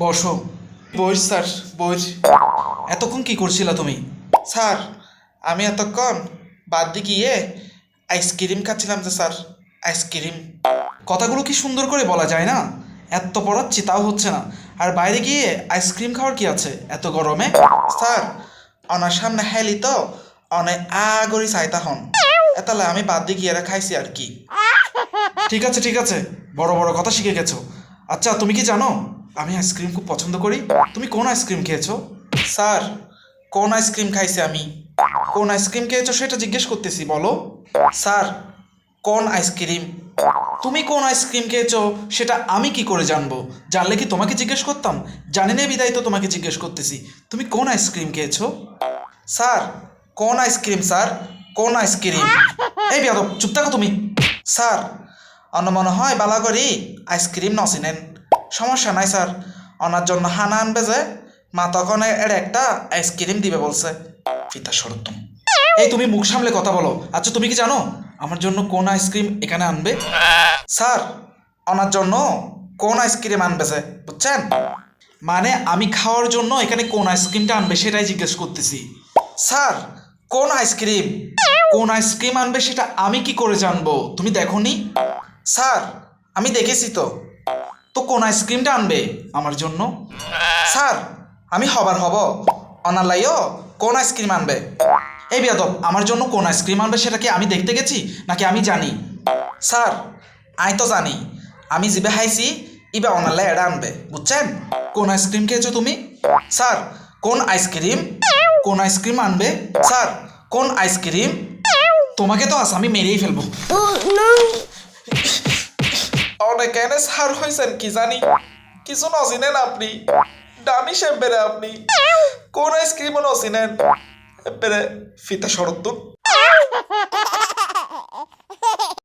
বসো। বইস স্যার, বইস। এতক্ষণ কি করছিলা তুমি? স্যার, আমি এতক্ষণ বাদ দিয়ে গিয়ে আইসক্রিম খাচ্ছিলাম যে স্যার, আইসক্রিম। কথাগুলো কি সুন্দর করে বলা যায় না? এত পড়াচ্ছি তাও হচ্ছে না, আর বাইরে গিয়ে আইসক্রিম খাওয়ার কি আছে এত গরমে? স্যার, ওনার সামনে হেলি তো অনেক আগরি চাইতা হন, এতালে আমি বাদ দিয়ে গিয়ে খাইছি আর কি। ঠিক আছে ঠিক আছে, বড় বড় কথা শিখে গেছো। আচ্ছা, তুমি কি জানো আমি আইসক্রিম খুব পছন্দ করি? তুমি কোন আইসক্রিম খেয়েছো? স্যার, কোন আইসক্রিম খাইছি আমি? কোন আইসক্রিম খেয়েছো সেটা জিজ্ঞেস করতেছি, বলো। স্যার, কোন আইসক্রিম? তুমি কোন আইসক্রিম খেয়েছো সেটা আমি কি করে জানবো? জানলে কি তোমাকে জিজ্ঞেস করতাম? জানি না বিদায় তো তোমাকে জিজ্ঞেস করতেছি, তুমি কোন আইসক্রিম খেয়েছো? স্যার, কোন আইসক্রিম স্যার, কোন আইসক্রিম? এই বেয়াদব, চুপ থাকো তুমি। স্যার, অন্য মনে হয় বালা করি আইসক্রিম নচিনেন। সমস্যা নাই স্যার, ওনার জন্য হানা আনবে যে, মা তখন এর একটা আইসক্রিম দিবে বলছে। ফিতা সরত্তম। এই তুমি মুখ সামলে কথা বলো। আচ্ছা, তুমি কি জানো আমার জন্য কোন আইসক্রিম এখানে আনবে? স্যার, ওনার জন্য কোন আইসক্রিম আনবে যে, বুঝছেন? মানে আমি খাওয়ার জন্য এখানে কোন আইসক্রিমটা আনবে সেটাই জিজ্ঞেস করতেছি। স্যার, কোন আইসক্রিম? কোন আইসক্রিম আনবে সেটা আমি কি করে জানবো? তুমি দেখোনি? স্যার, আমি দেখেছি তো। তো কোন আইসক্রিমটা আনবে আমার জন্য? স্যার, আমি হবার হব, ওনার লাইও কোন আইসক্রিম আনবে? এই বেয়াদব, আমার জন্য কোন আইসক্রিম আনবে সেটা কি আমি দেখতে গেছি নাকি আমি জানি? স্যার, আই তো জানি, আমি জিবে খাইছি ইবা ওনার লাই এটা আনবে, বুঝছেন? কোন আইসক্রিম খেয়েছো তুমি? স্যার, কোন আইসক্রিম? কোন আইসক্রিম আনবে? স্যার, কোন আইসক্রিম? তোমাকে তো আজ আমি মেরেই ফেলবো। অনেক এনে স্যার হয়েছেন কি জানি, কিছু নচিনেন আপনি, ডামি সেব্বেরে আপনি, কোন আইসক্রিমও নচিনেন। এবারে ফিতা শরৎ